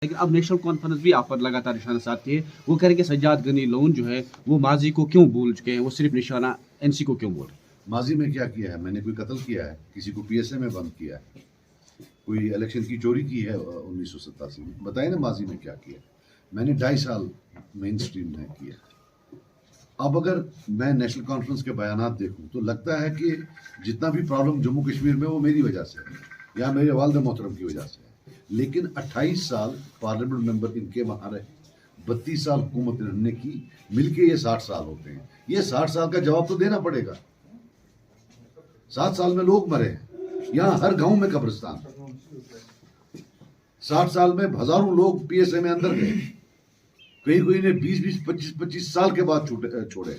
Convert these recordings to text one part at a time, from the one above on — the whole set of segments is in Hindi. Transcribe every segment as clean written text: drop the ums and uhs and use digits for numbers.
लेकिन अब नेशनल कॉन्फ्रेंस भी आप पर लगातार निशाना साधती है। वो कह रहे कि सज्जाद गनी लोन जो है वो माजी को क्यों भूल चुके हैं, वो सिर्फ निशाना एनसी को क्यों बोल रहे हैं। माजी में क्या किया है? मैंने कोई कत्ल किया है? किसी को पीएसए में बंद किया है? कोई इलेक्शन की चोरी की है 1987 में? बताइए ना माजी में क्या किया। मैंने 2.5 साल मेन स्ट्रीम में किया। अब अगर मैं नेशनल कॉन्फ्रेंस के बयानात देखूं तो लगता है कि जितना भी प्रॉब्लम जम्मू कश्मीर में वो मेरी वजह से है या मेरे वालिद मोहतरम की वजह से है। लेकिन 28 साल पार्लियामेंट मेंबर इनके वहां रहे, 32 साल हुकूमत इन्होंने की, मिलके ये 60 साल होते हैं। ये 60 साल का जवाब तो देना पड़ेगा। 7 साल में लोग मरे हैं, यहाँ हर गांव में कब्रिस्तान। 60 साल में हजारों लोग पीएसए में अंदर गए, कोई ने 20-25 साल के बाद छोड़े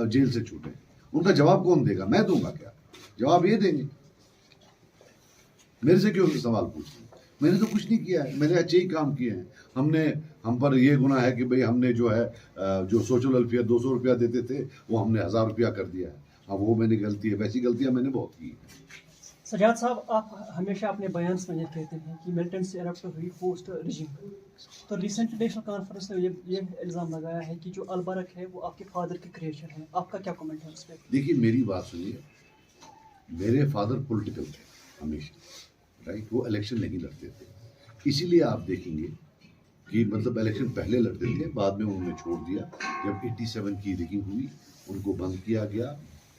जेल से छूटे। उनका जवाब कौन देगा? मैं दूंगा क्या? जवाब ये देंगे। मेरे से क्यों सवाल पूछते? मैंने तो कुछ नहीं किया है, मैंने अच्छे ही काम किए हैं। हम पर ये गुनाह है कि भाई हमने जो है जो सोशल वेलफेयर 200 रुपया देते थे वो हमने 1000 रुपया कर दिया है। हाँ, वो मेरी गलती है। वैसी गलतियां मैंने बहुत की है। सजाद साहब, आप हमेशा अपने बयान में ये कहते हैं कि मिलिटेंट से एरप्ट हुई पोस्ट रिजिम। तो रिसेंट नेशनल कॉन्फ्रेंस ने ये इल्ज़ाम लगाया है कि जो अलबरक है वो आपके फादर की क्रिएशन है। आपका क्या कमेंट है उस पर? देखिए, मेरी बात सुनिए। मेरे फादर पॉलिटिकल थे हमेशा, राइट। वो इलेक्शन नहीं लड़ते थे, इसीलिए आप देखेंगे कि मतलब इलेक्शन पहले लड़ते थे, बाद में उन्होंने छोड़ दिया। जब 87 की रिगिंग हुई उनको बंद किया गया,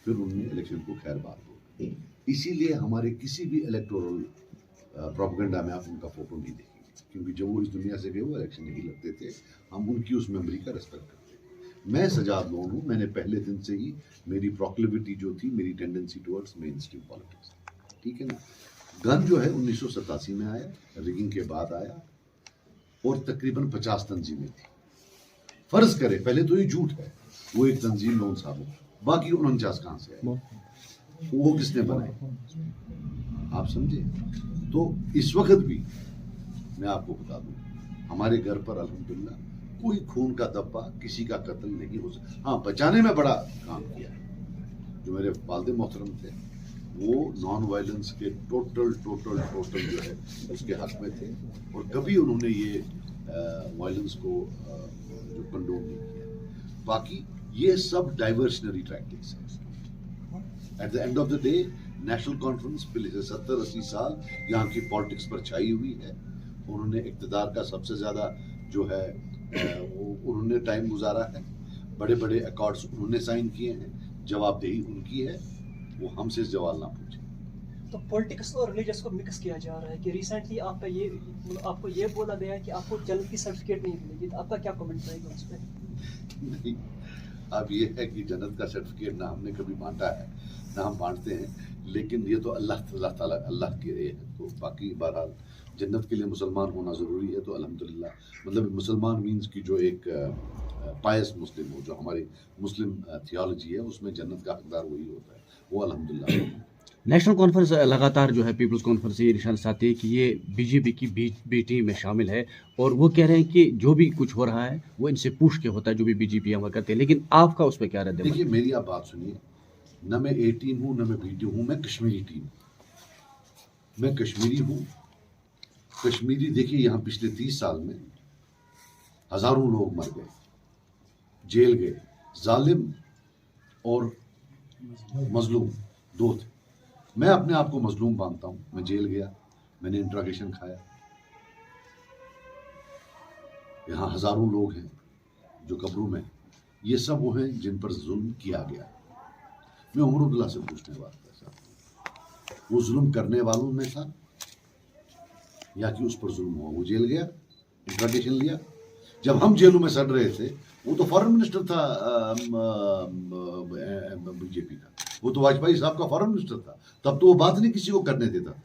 फिर उन्होंने इलेक्शन को खैर बात हो। इसीलिए हमारे किसी भी इलेक्टोरल प्रोपेगेंडा में आप उनका फोटो नहीं देखेंगे, क्योंकि जब वो इस दुनिया से गए वो इलेक्शन नहीं लड़ते थे। हम उनकी उस मेमोरी का रेस्पेक्ट करते हैं। मैं सजाद लोन हूँ। मैंने पहले दिन से ही मेरी प्रोक्लिविटी जो थी, मेरी tendency towards main stream politics, ठीक है ना। गन जो है 1987 में आया, रिगिंग के बाद आया, और तकरीबन 50 तंजीमें थी। फर्ज करें, पहले तो ये झूठ है, वो एक तंजीम लोन साहब, बाकी 49 कहां से आए? वो किसने बनाए? आप समझे। तो इस वक्त भी मैं आपको बता दूं, हमारे घर पर अल्हम्दुलिल्लाह कोई खून का धब्बा, किसी का कत्ल नहीं हो सकता। हाँ, बचाने में बड़ा काम किया है। जो मेरे वालिद मोहतरम थे वो नॉन वायलेंस के टोटल जो है उसके हक में थे, और कभी उन्होंने ये वायलेंस को जो कंडोम नहीं किया। बाकी ये सब डाइवर्शनरी टैक्टिक्स है। At the end of the day national conference पिछले 70-80 साल यहाँ की पॉलिटिक्स पर छाई हुई है। उन्होंने इक़्तिदार का सबसे ज़्यादा जो है वो उन्होंने टाइम गुजारा है। बड़े बड़े अकॉर्ड्स उन्होंने साइन किए हैं। जवाबदेही उनकी है, वो हमसे सवाल ना पूछे। तो पॉलिटिक्स और रिलीजियस को मिक्स किया जा रहा है कि रिसेंटली आपको ये बोला गया है कि आपको जन्नत की सर्टिफिकेट नहीं मिलेगी। तो आपका क्या कमेंट रहेगा उस पर? नहीं, अब ये है कि जन्नत का सर्टिफिकेट ना हमने कभी बांटा है ना हम बांटते हैं, लेकिन ये तो अल्लाह के है। तो बाकी बहरहाल जन्नत के लिए मुसलमान होना ज़रूरी है। तो अल्हम्दुलिल्लाह, मतलब मुसलमान मीन्स की जो एक पायस मुस्लिम हो, जो हमारी मुस्लिम थियोलॉजी है उसमें जन्नत का हकदार वही होता है, वो अल्हम्दुलिल्लाह। नेशनल कॉन्फ्रेंस लगातार जो है पीपल्स कॉन्फ्रेंस ये निशाना साधती है कि ये बीजेपी की बी टीम में शामिल है, और वो कह रहे हैं कि जो भी कुछ हो रहा है वो इनसे पूछ के होता है, जो भी बीजेपी हम करते हैं। लेकिन आपका उस पर क्या रद्द है? देखिए, मेरी आप बात सुनिए। न मैं ए टीम हूँ न मैं बी टीम हूँ, मैं कश्मीरी टीम। मैं कश्मीरी हूँ। कश्मीरी देखिए, यहाँ पिछले 30 साल में हजारों लोग मर गए, जेल गए। जालिम और मजलूम दो थे। मैं अपने आप को मजलूम मानता हूँ। मैं जेल गया, मैंने इंट्रोगेशन खाया। यहाँ हजारों लोग हैं जो कब्रों में, ये सब वो हैं जिन पर जुल्म किया गया। मैं उमर अब्दुल्ला से पूछने वाला था, वो जुल्म करने वालों में था या कि उस पर जुल्म हुआ? वो जेल गया, इंट्रोगेशन लिया। जब हम जेलों में सड़ रहे थे, वो तो फॉरेन मिनिस्टर था बीजेपी का, वो तो वाजपेयी साहब का फॉरेन मिनिस्टर था। तब तो वो बात नहीं किसी को करने देता था।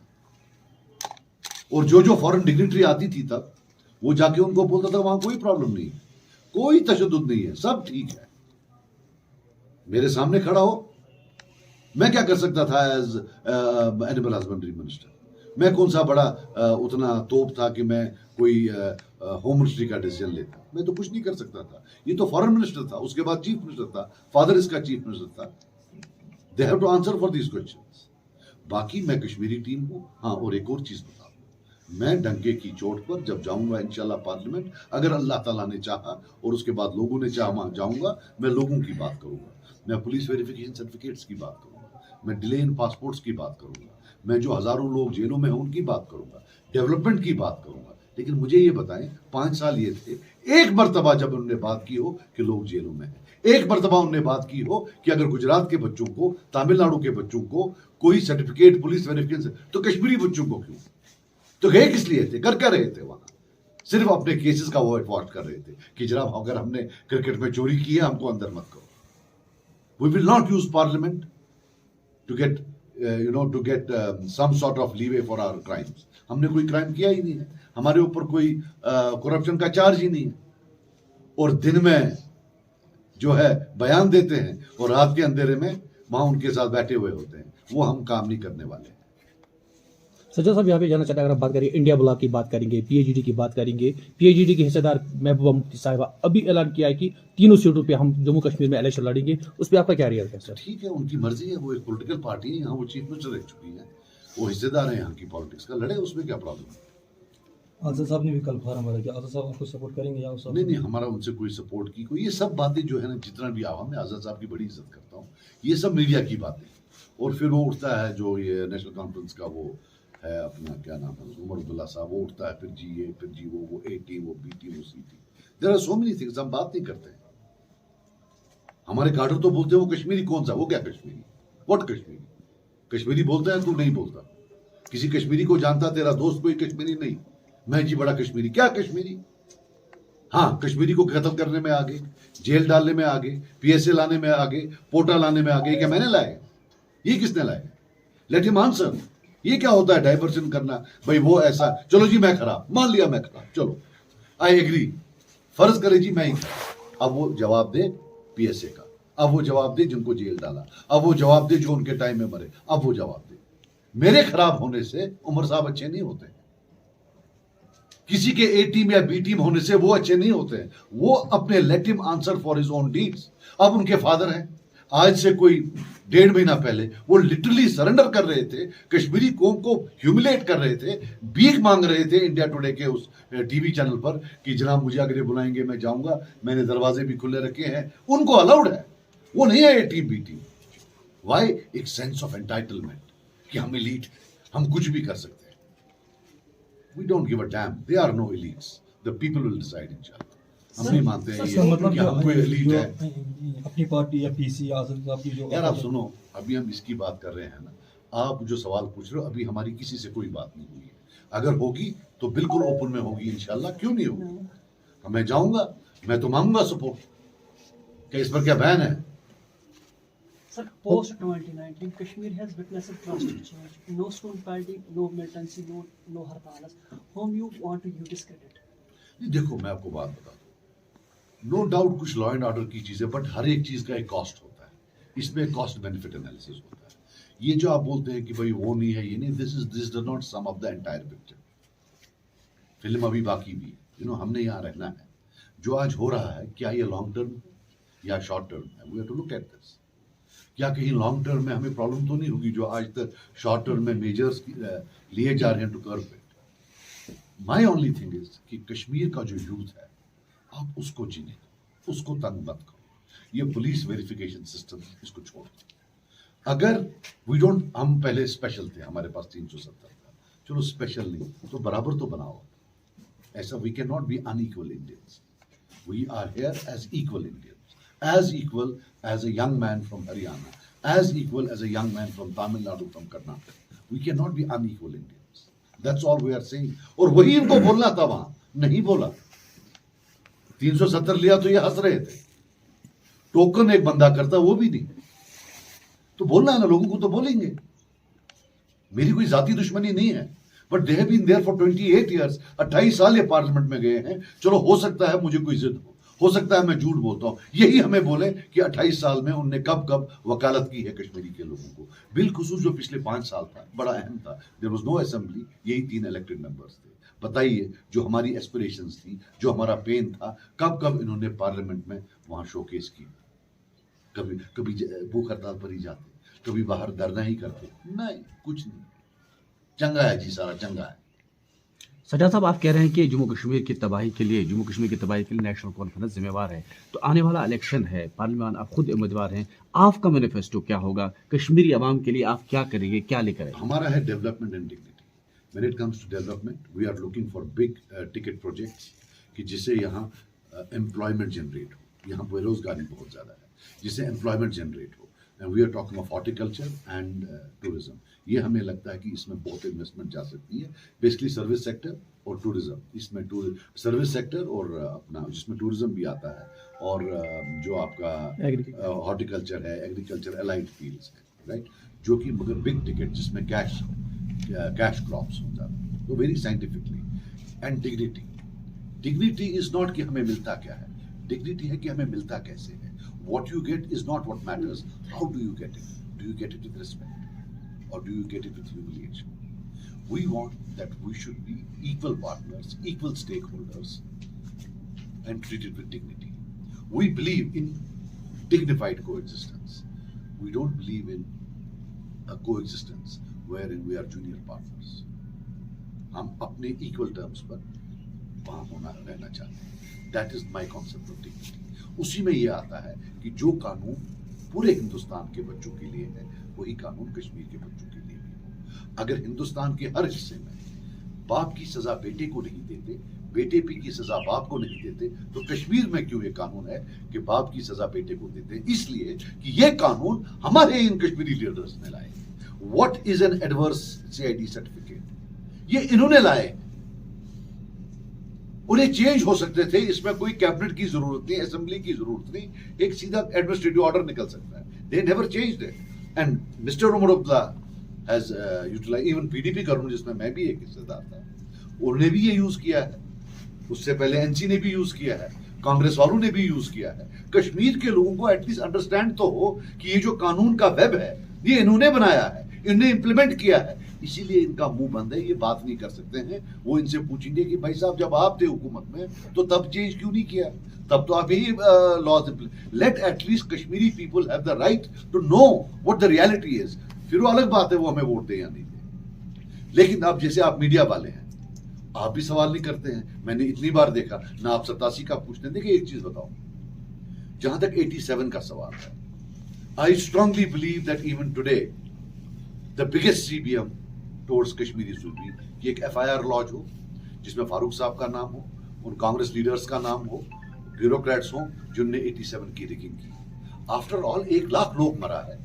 और जो फॉरेन डिग्निटरी आती थी तब, वो जाके उनको बोलता था वहां कोई प्रॉब्लम नहीं है, कोई तशद्दुद नहीं है, सब ठीक है। मेरे सामने खड़ा हो, मैं क्या कर सकता था एज एनिमल हस्बेंड्री मिनिस्टर? मैं कौन सा बड़ा उतना तोप था कि मैं कोई होम मिनिस्ट्री का डिसीजन लेता? मैं तो कुछ नहीं कर सकता था। ये तो फॉरेन मिनिस्टर था, उसके बाद चीफ मिनिस्टर था, फादर इसका चीफ मिनिस्टर था। They have to answer for these questions. बाकी मैं कश्मीरी टीम हूँ। हाँ, और एक और चीज बता दूं, मैं डंके की चोट पर जब जाऊंगा इंशाल्लाह पार्लियामेंट, अगर अल्लाह ताला ने चाहा और उसके बाद लोगों ने चाहा, वहां जाऊंगा, मैं लोगों की बात करूंगा, मैं पुलिस वेरिफिकेशन सर्टिफिकेट्स की बात करूंगा, मैं डिले इन पासपोर्ट्स की बात करूंगा, मैं जो हजारों लोग जेलों में हैं उनकी बात करूंगा, डेवलपमेंट की बात करूंगा। लेकिन मुझे ये बताएं, 5 साल ये थे, एक मरतबा जब उन्होंने बात की हो कि लोग जेलों में हैं, एक मरतबा उन्होंने बात की हो कि अगर गुजरात के बच्चों को, तमिलनाडु के बच्चों को कोई सर्टिफिकेट पुलिस वेरिफिकेशन, तो कश्मीरी बच्चों को क्यों? तो गए किस लिए थे? कर क्या रहे थे वहां? सिर्फ अपने केसेस का व्हाइट वॉश कर रहे थे कि जनाब अगर हमने क्रिकेट में चोरी की है, हमको अंदर मत करो। We will not use parliament to get to get some sort of leeway for our crimes. हमने कोई क्राइम किया ही नहीं है, हमारे ऊपर कोई करप्शन का चार्ज ही नहीं है, और दिन में जो है बयान देते हैं और रात के अंधेरे में वहां उनके साथ बैठे हुए होते हैं। वो हम काम नहीं करने वाले। सज्जद साहब यहाँ पे जानना चाहता है, अगर आप बात करें इंडिया ब्लॉक की बात करेंगे, पीएचडी की बात करेंगे, पीएचडी की हिस्सेदार महबूबा मुफ्ती साहिबा अभी ऐलान किया है कि तीनों सीटों पे हम जम्मू कश्मीर में इलेक्शन लड़ेंगे, उस पर आपका क्या रिएक्शन है सर? ठीक है, उनकी मर्जी है, वो एक पॉलिटिकल पार्टी है, यहाँ वो चीफ मिनिस्टर रह चुकी है, वो हिस्सेदार है यहाँ की पॉलिटिक्स का, लड़े, उसमें क्या प्रॉब्लम है? आज़ाद साहब ने भी कल फॉर्म भरा, क्या आज़ाद साहब आपको सपोर्ट करेंगे या उस नहीं, हमारा उनसे कोई सपोर्ट की कोई, ये सब बातें जो है ना, जितना भी आवाम, मैं आज़ाद साहब की बड़ी इज्जत करता हूँ, ये सब मीडिया की बातें। और फिर वो उठता है जो ये नेशनल कॉन्फ्रेंस का वो है, अपना क्या नाम है, उमर अब्दुल्ला साहब, वो उठता है, फिर जी ये, फिर जी वो ए टीम, वो बी टीम, वो C team, there are so many things, हम बात नहीं करते। हमारे काडर तो बोलते हैं वो कश्मीरी, कौन सा, वो क्या कश्मीरी, व्हाट कश्मीरी? कश्मीरी बोलता है, तू नहीं बोलता। किसी कश्मीरी को जानता तेरा दोस्त कोई कश्मीरी नहीं? मैं जी बड़ा कश्मीरी, क्या कश्मीरी? हाँ, कश्मीरी को खत्म करने में आगे, जेल डालने में आगे, पीएसए लाने में आगे, पोटा लाने में आगे, क्या मैंने लाए? ये किसने लाए? Let him answer. ये क्या होता है डाइवर्जन करना? भाई वो ऐसा, चलो जी मैं खराब, मान लिया मैं खराब, चलो आई एग्री, फर्ज करे जी मैं ही खराब। अब वो जवाब दे पीएसए का, अब वो जवाब दे जिनको जेल डाला, अब वो जवाब दे जो उनके टाइम में मरे, अब वो जवाब दे। मेरे खराब होने से उमर साहब अच्छे नहीं होते, किसी के ए टीम या बी टीम होने से वो अच्छे नहीं होते हैं। वो अपने let him answer for his own deeds. अब उनके फादर हैं, आज से कोई 1.5 महीना पहले वो लिटरली सरेंडर कर रहे थे, कश्मीरी कौम को ह्यूमिलेट कर रहे थे, भीख मांग रहे थे इंडिया टुडे के उस टीवी चैनल पर कि जनाब मुझे अगर ये बुलाएंगे मैं जाऊंगा, मैंने दरवाजे भी खुले रखे हैं, उनको अलाउड है, वो नहीं है ए टीम बी टीम। वाई? एक सेंस ऑफ एंटाइटलमेंट कि हम एलीट, हम कुछ भी कर सकते हैं। We don't give a damn. They are no elites. The people will decide inshallah. हम नहीं मानते हैं इसका ये मतलब कि क्या हम कोई है, एलीट जो है। अपनी पार्टी या पीसी आज़ाद साहब की जो यार आप सुनो, अभी हम इसकी बात कर रहे हैं ना, आप जो सवाल पूछ रहे हो, अभी हमारी किसी से कोई बात नहीं हुई है। अगर होगी तो बिल्कुल ओपन में होगी इंशाल्लाह, क्यों नहीं होगी? मैं जाऊंगा, मैं तो मांगूंगा सपोर्ट। क्या इस पर क्या बैन है? Sir, post 2019, Kashmir has witnessed a drastic change. No stone pelting, no militancy, no hartalas. Whom you want to you discredit? नहीं, देखो मैं आपको बात बता दूं, नो डाउट कुछ लॉ एंड ऑर्डर की चीजें, बट हर एक चीज का एक कॉस्ट होता है, इसमें कॉस्ट बेनिफिट एनालिसिस होता है। ये जो आप बोलते हैं कि भाई वो नहीं है, ये नहीं, this does not sum up the entire picture. Film अभी बाकी भी, हमने यहाँ रहना है। जो आज हो रहा है, क्या ये लॉन्ग टर्म या शॉर्ट टर्म है? We have to look at this. क्या कहीं लॉन्ग टर्म में हमें प्रॉब्लम तो नहीं होगी जो आज तक शॉर्ट टर्म में मेजर्स लिए जा रहे हैं to curb it? My only thing is कि कश्मीर का जो यूथ है, आप उसको जीने दो, उसको तंग मत करो। ये पुलिस वेरिफिकेशन सिस्टम, इसको छोड़ दो। अगर वी डोंट, हम पहले स्पेशल थे, हमारे पास 370 था, चलो स्पेशल नहीं तो बराबर तो बनाओ। ऐसा we can not be unequal Indians, we are here as equal Indians, as equal as a young man from Haryana, as equal as a young man from Tamil Nadu, from Karnataka. We cannot be unequal Indians. That's all we are saying. और वही इनको बोलना था, वहां नहीं बोला। 370 लिया तो ये हंस रहे थे, टोकन एक बंदा करता वो भी नहीं। तो बोलना है ना, लोगों को तो बोलेंगे। मेरी कोई जाती दुश्मनी नहीं है, but they have been there for 28 years। 28 साल ये पार्लियामेंट में गए हैं। चलो हो सकता है मुझे कोई जिद हो सकता है मैं झूठ बोलता हूं, यही हमें बोले कि 28 साल में उनने कब कब वकालत की है कश्मीरी के लोगों को। बिलखुसूस जो पिछले 5 साल था, बड़ा अहम था, देयर वाज नो असेंबली, यही 3 इलेक्टेड मेंबर्स थे। बताइए, जो हमारी एस्पिरेशंस थी, जो हमारा पेन था, कब कब इन्होंने पार्लियामेंट में वहां शोकेस की? कभी कभी भूख हड़ताल पर ही जाते, कभी बाहर धरना ही करते, नहीं, कुछ नहीं। चंगा है जी, सारा चंगा है। सज्जाद साहब, आप कह रहे हैं कि जम्मू कश्मीर की तबाही के लिए नेशनल कॉन्फ्रेंस जिम्मेवार है, तो आने वाला इलेक्शन है, पार्लियामान, आप खुद उम्मीदवार हैं, आपका मैनिफेस्टो क्या होगा? कश्मीरी आवाम के लिए आप क्या करेंगे, क्या लेकर आएंगे? हमारा है development and dignity. When it comes to development we are looking for big ticket projects कि जिससे यहाँ एम्प्लॉयमेंट जनरेट हो। यहाँ बेरोजगारी बहुत ज़्यादा है, जिससे एम्प्लॉयमेंट जनरेट हो। And we are talking of horticulture and tourism. ये हमें लगता है कि इसमें बहुत इन्वेस्टमेंट जा सकती है। बेसिकली सर्विस सेक्टर और टूरिज्म, इसमें सर्विस सेक्टर और अपना जिसमें टूरिज्म भी आता है, और जो आपका हॉर्टिकल्चर है, एग्रीकल्चर, एलाइड फील्ड्स है, राइट, जो कि मगर बिग टिकट जिसमें कैश क्रॉप्स हो जाते हैं। तो very scientifically and dignity is not कि हमें मिलता क्या है, डिग्निटी है कि हमें मिलता कैसे है। What you get is not what matters. How do you get it? Do you get it with respect, or do you get it with humiliation? We want that we should be equal partners, equal stakeholders, and treated with dignity. We believe in dignified coexistence. We don't believe in a coexistence wherein we are junior partners. हम अपने equal terms पर वहाँ रहना चाहते हैं। That is my concept of dignity. उसी में ये आता है कि जो कानून पूरे हिंदुस्तान के बच्चों के लिए है, वही कानून कश्मीर के बच्चों के लिए भी हो। अगर हिंदुस्तान के हर हिस्से में बाप की सजा बेटे को नहीं देते, बेटे की सजा बाप को नहीं देते, तो कश्मीर में क्यों ये कानून है कि बाप की सजा बेटे को देते हैं? इसलिए कि ये कानून हमारे इन कश्मीरी लीडर्स ने लाए। What is an adverse CID certificate? ये इन्होंने लाए। उन्हें चेंज हो सकते थे, इसमें कोई कैबिनेट की जरूरत नहीं, असेंबली की जरूरत नहीं, एक सीधा एडमिनिस्ट्रेटिव ऑर्डर निकल सकता है। They never changed it. And Mr Omar Abdullah has utilise, even PDP करूं जिसमें मैं भी एक हिस्सेदार था, उन्होंने भी ये यूज किया है। उससे पहले NC ने भी यूज किया है, कांग्रेस वालों ने भी यूज किया है। कश्मीर के लोगों को एटलीस्ट अंडरस्टैंड तो हो कि ये जो कानून का वेब है, ये इन्होंने बनाया है, इन्होंने इंप्लीमेंट किया है, इसीलिए इनका मुंह बंद है, ये बात नहीं कर सकते हैं। वो इनसे पूछेंगे कि भाई साहब जब आप थे हुकूमत में तो तब चेंज क्यों नहीं किया? तब तो आप यही laws let at least Kashmiri people have the right to know what the reality is. फिर वो अलग बात है वो हमें वोट दे या नहीं दे। लेकिन अब जैसे आप मीडिया वाले हैं, आप भी सवाल नहीं करते हैं। मैंने इतनी बार देखा ना, आप 87 का पूछते हैं। देखिए एक चीज बताओ, जहां तक 87 का सवाल है, I strongly believe that even today the biggest CBM towards Kashmiri should be कि एक FIR लॉज हो जिसमें फारूक साहब का नाम हो, उन कांग्रेस लीडर्स का नाम हो, ब्यूरोक्रेट्स हो जिनने 87 की रिगिंग की। आफ्टर ऑल 1 लाख लोग मरा है,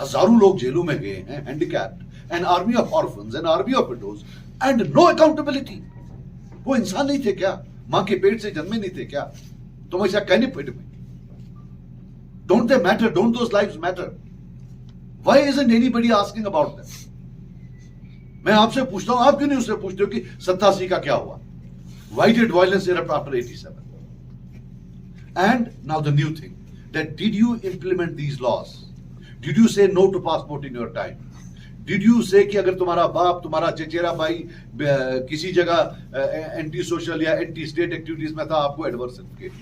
हजारों लोग जेलों में गए हैं, handicapped, an army of orphans, an army of widows, and no accountability. वो इंसान नहीं थे क्या? मां के पेट से जन्मे नहीं थे क्या? तुम ऐसा कहने पेट में? Don't they matter? Don't those lives matter? Why isn't anybody asking about that? मैं आपसे पूछता हूं, आप क्यों नहीं उससे पूछते हो कि 87 का क्या हुआ? Why did violence erupt after 87? And now the new thing, that did you implement these laws? Did you say no to passport in your time? Did you say कि अगर तुम्हारा बाप, तुम्हारा चचेरा भाई किसी जगह एंटी सोशल या एंटी स्टेट एक्टिविटीज में था, आपको adverse certificate?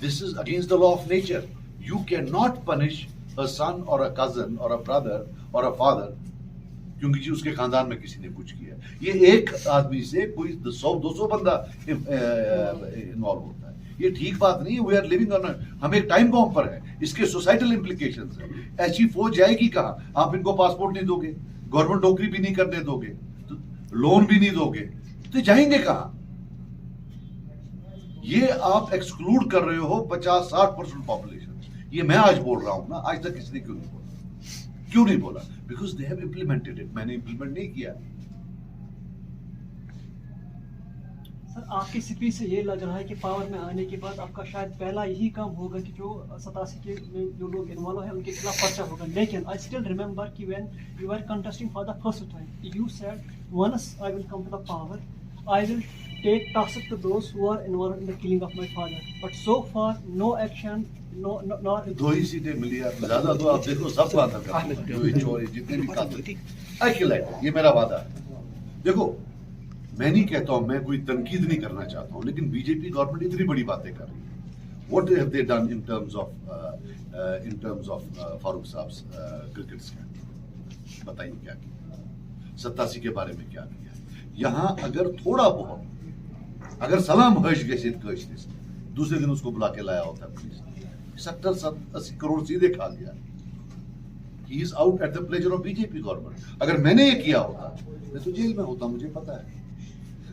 This is against the law of nature. You cannot punish a son or a cousin or a brother or a father क्योंकि जी उसके खानदान में किसी ने कुछ किया। ये एक आदमी से कोई 100-200 बंदा इन्वॉल्व होता है, ये ठीक बात नहीं है। वी आर लिविंग ऑन, हम एक टाइम बॉम्ब पर है, इसके सोसाइटल इम्प्लीकेशंस है। ऐसी फौज जाएगी कहाँ? आप इनको पासपोर्ट नहीं दोगे, गवर्नमेंट नौकरी भी नहीं करने दोगे, तो लोन भी नहीं दोगे, तो जाएंगे कहाँ? ये आप एक्सक्लूड कर रहे हो 50-60% पॉपुलेशन। ये मैं आज बोल रहा हूं ना, आज तक किसी ने क्यों नहीं बोला? Because they have implemented it. मैंने इम्प्लीमेंट नहीं किया। सर, आपकी स्पीच से ये लग रहा है कि पावर में आने के बाद आपका शायद पहला यही काम होगा कि जो 87 के में जो लोग इन्वॉल्व है उनके खिलाफ पर्चा होगा। लेकिन आई स्टिल रिमेंबर कि when you are contesting for the first time, you said once I will come to the power, I will take task to those who are involved in the killing of my father. But so far, no action, no. 2 ही सीटें मिली है, ज्यादा तो आप देखो सब वादा करते हैं, जो चोरी जितने भी कातिल, आई किल इट, ये मेरा वादा है। देखो, मैं नहीं कहता हूं, मैं कोई तनकीद नहीं करना चाहता हूं, लेकिन बीजेपी गवर्नमेंट इतनी बड़ी बातें कर रही है। What have they done in terms of Farooq साहब क्रिकेट स्कैंडल? बताइए क्या किया? 87 के बारे में क्या किया? यहाँ अगर थोड़ा बहुत अगर सलाम हज गए दूसरे दिन उसको बुला के लाया होता पुलिस ने, 70-80 करोड़ सीधे खा गया। He is out at the pleasure of BJP government. अगर मैंने ये किया होता मैं तो जेल में होता, मुझे पता है।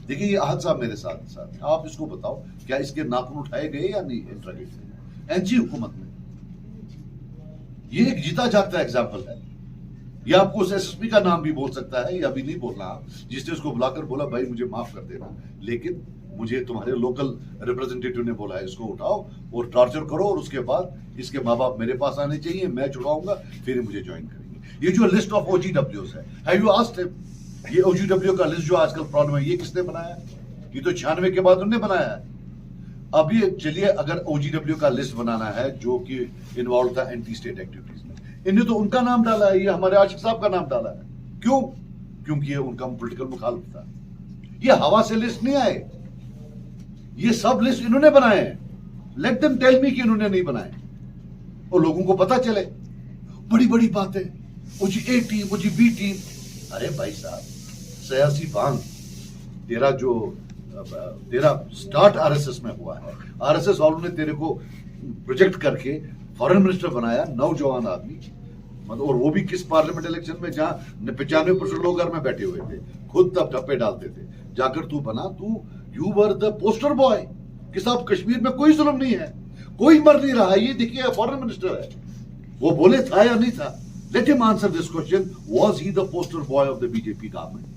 देखिए ये आहत साहब मेरे साथ आप इसको बताओ क्या इसके नाखून उठाए गए या नहीं इंट्रागेट में एनजी हुकूमत में? ये एक जीता जागता एग्जाम्पल है। या आपको उस एसएसपी का नाम भी बोल सकता है या भी नहीं बोलना आप, जिसने उसको बुलाकर बोला भाई मुझे माफ कर देना, लेकिन मुझे तुम्हारे लोकल रिप्रेजेंटेटिव ने बोला है इसको उठाओ और टॉर्चर करो और उसके बाद इसके माँ बाप मेरे पास आने चाहिए, मैं छुड़वाऊंगा, फिर मुझे ज्वाइन करेंगे। ये जो लिस्ट ऑफ OGWs है, हैव यू आस्क्ड हिम? ये OGW का लिस्ट जो आजकल प्रॉब्लम है, ये किसने बनाया? ये तो 96 के बाद उन्होंने बनाया है। अब ये चलिए अगर OGW का लिस्ट बनाना है जो कि इन्वॉल्व था एंटी स्टेट एक्टिविटीज में, इन्हें तो उनका नाम डाला है, ये हमारे आशिक साहब का नाम डाला है। क्यों? क्योंकि ये उनका पॉलिटिकल मुखालिफ था। ये हवा से लिस्ट नहीं आए, ये सब लिस्ट इन्होंने बनाए हैं। लेट देम टेल मी कि इन्होंने नहीं बनाए और लोगों को पता चले। बड़ी बड़ी बातें, OG-A टीम, OG-B टीम। अरे भाई साहब, सियासी बांग तेरा स्टार्ट आरएसएस में हुआ है। आरएसएस वालों ने तेरे को प्रोजेक्ट करके फॉरेन मिनिस्टर बनाया, नौजवान आदमी, मतलब, और वो भी किस पार्लियामेंट इलेक्शन में जहां 95% लोग घर में बैठे हुए थे, खुद तब टप्पे डालते थे, जाकर तू बना, you were the poster boy कि साहब कश्मीर में कोई जुल्म नहीं है, कोई मर नहीं रहा। ये देखिए फॉरेन मिनिस्टर है, वो बोले था या नहीं था? Let him answer this question, was he the poster boy of the BJP government?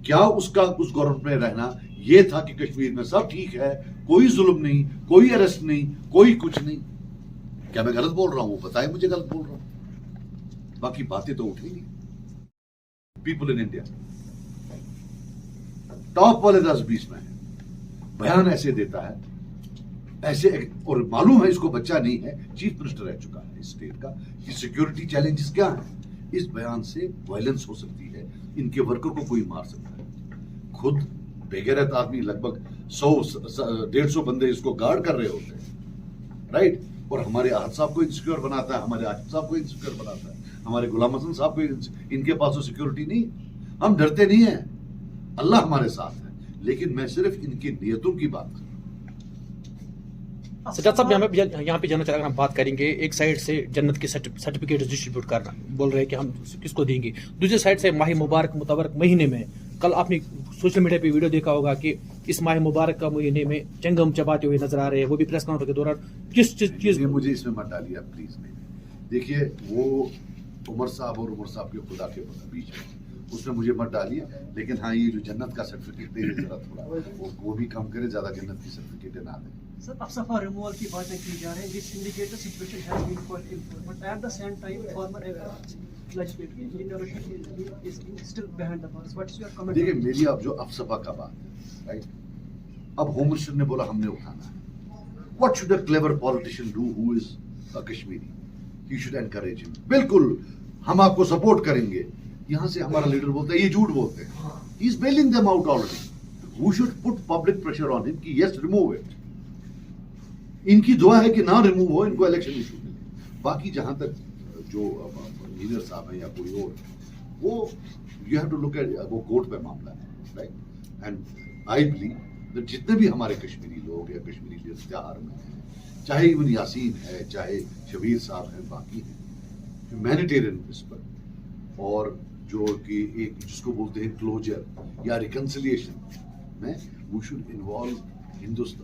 क्या उसका उस गवर्नमेंट में रहना ये था कि कश्मीर में सब ठीक है, कोई जुल्म नहीं, कोई अरेस्ट नहीं, कोई कुछ नहीं? क्या मैं गलत बोल रहा हूं? बताएं मुझे गलत बोल रहा हूं। बाकी बातें तो उठेंगी। पीपल इन इंडिया टॉप वाले 10-20 में है, बयान ऐसे देता है, ऐसे, और मालूम है इसको बच्चा नहीं है, चीफ मिनिस्टर रह चुका है इस स्टेट का, कि सिक्योरिटी चैलेंजेस क्या है। इस बयान से वायलेंस हो सकती है, इनके वर्कर को कोई मार सकता है। खुद बेगैरत आदमी लगभग 100-150 बंदे इसको गार्ड कर रहे होते हैं, राइट? और हमारे आहत साहब को इनसिक्योर बनाता है, हमारे आशिक साहब को इनसिक्योर बनाता है, हमारे गुलाम हसन साहब को इनके पास तो सिक्योरिटी नहीं। हम डरते नहीं है, अल्लाह हमारे साथ है, लेकिन मैं सिर्फ इनकी नियतों की बात कर। सज्जाद साहब यहाँ पे जाना चाह रहे हम बात करेंगे, एक साइड से जन्नत के सर्टिफिकेट डिस्ट्रीब्यूट करना बोल रहे हैं कि हम किसको देंगे, दूसरी साइड से माह मुबारक मुतबरक महीने में, कल आपने सोशल मीडिया पे वीडियो देखा होगा कि इस माह मुबारक का महीने में चंगम चबाते हुए नजर आ रहे हैं, वो भी प्रेस कॉन्फ्रेंस के दौरान। किस चीज मुझे इसमें मत डालिए आप प्लीज। नहीं देखिए, वो उमर साहब और उमर साहब के खुदा के बीच में, उसमें मुझे मत डालिए। लेकिन हाँ, ये जो जन्नत का सर्टिफिकेट है, जरा थोड़ा वो भी कम करे, ज्यादा जन्नत की सर्टिफिकेट ना दें। सर, अब सफा रिमूवल की बातें की जा रही है, this indicator situation has been quite improved, but at the same time former legislator engineer Rashid is still behind the bars. What is your comment? देखिए, मेरी अब जो अफसफा का बात है, राइट, अब होम मिनिस्टर ने बोला हमने उठाना है। What should a clever politician do who is a Kashmiri? He should encourage him. बिल्कुल, हम आपको सपोर्ट करेंगे। यहां से हमारा लीडर बोलता है ये झूठ बोलते हैं, he is bailing them out already. We should put public pressure on him कि यस रिमूव इट। इनकी दुआ है कि ना रिमूव हो, इनको इलेक्शन इशू मिले। बाकी जहां तक जो इंजीनियर साहब है या कोई और, वो you have to look at, वो कोर्ट पे मामला है, राइट? एंड आई बिलीव जितने भी हमारे कश्मीरी लोग या कश्मीरी इश्तिहार में हैं, चाहे इवन यासीन है, चाहे शबीर साहब हैं, बाकी हैं, ह्यूमैनिटेरियन इस पर, और जो कि एक जिसको बोलते हैं क्लोजर या रिकन्सिलिएशन में, वी शुड इन्वॉल्व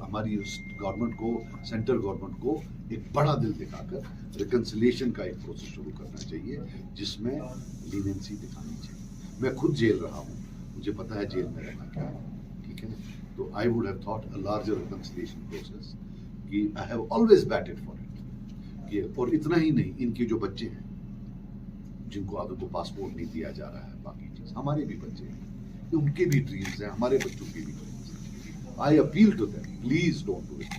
हमारी गवर्नमेंट को, सेंट्रल गवर्नमेंट को एक बड़ा दिल दिखाकर रिकन्सिलिएशन का एक प्रोसेस शुरू करना चाहिए, जिसमें लीनियंसी दिखानी चाहिए। मैं खुद जेल रहा हूँ, मुझे पता है जेल में रहना क्या है, ठीक है ना? तो I would have thought a larger reconciliation process, कि I have always batted for it. और इतना ही नहीं, इनके जो बच्चे हैं जिनको आदमी को पासपोर्ट नहीं दिया जा रहा है, बाकी चीज, हमारे भी बच्चे हैं, उनके भी ड्रीम्स हैं, हमारे बच्चों के भी ड्रीम्स हैं। I appeal to them, please don't do it,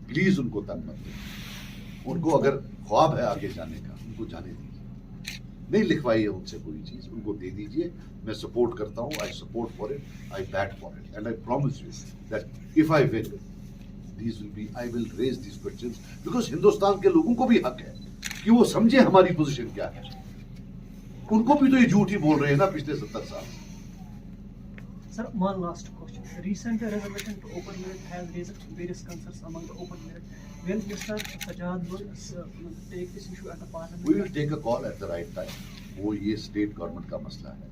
please उनको तंग मत करो। उनको अगर ख्वाब है आगे जाने का, उनको जाने दीजिए, नहीं लिखवाइए उनसे कोई चीज, उनको दे दीजिए। मैं सपोर्ट करता हूँ, I support for it, I bat for it, and I promise you that if I win, these will be, I will raise these questions, because Hindustan के लोगों को भी हक है कि वो समझे हमारी पोजीशन क्या है। उनको भी तो ये झूठ ही बोल रहे हैं ना पिछले 70 साल से। Sir, one last question. Recent resolution to open merit has raised various concerns among the open merit. Will Mr. Sajjad will take this issue at the parliament? We will take a call at the right time. वो ये स्टेट गवर्नमेंट का मसला है,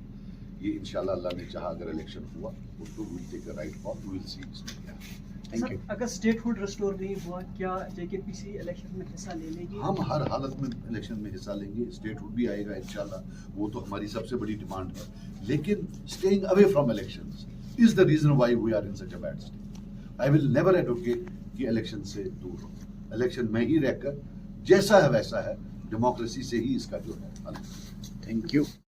ये इंशाल्लाह अल्लाह ने चाहा अगर इलेक्शन हुआ तो we will take a right call. We will see इसमें क्या है. Thank sir, you. अगर स्टेटहुड रिस्टोर नहीं हुआ, क्या जेकेपीसी इलेक्शन में हिस्सा ले लेगी? हम हर हालत में इलेक्शन में हिस्सा लेंगे, स्टेटहुड भी आएगा इंशाल्लाह, वो तो हमारी सबसे बड़ी डिमांड है, लेकिन staying away from elections is the reason why we are in such a bad state. I will never advocate कि इलेक्शन से दूर हो, इलेक्शन में ही रहकर जैसा है वैसा है, डेमोक्रेसी से ही इसका जो है हल. Thank you.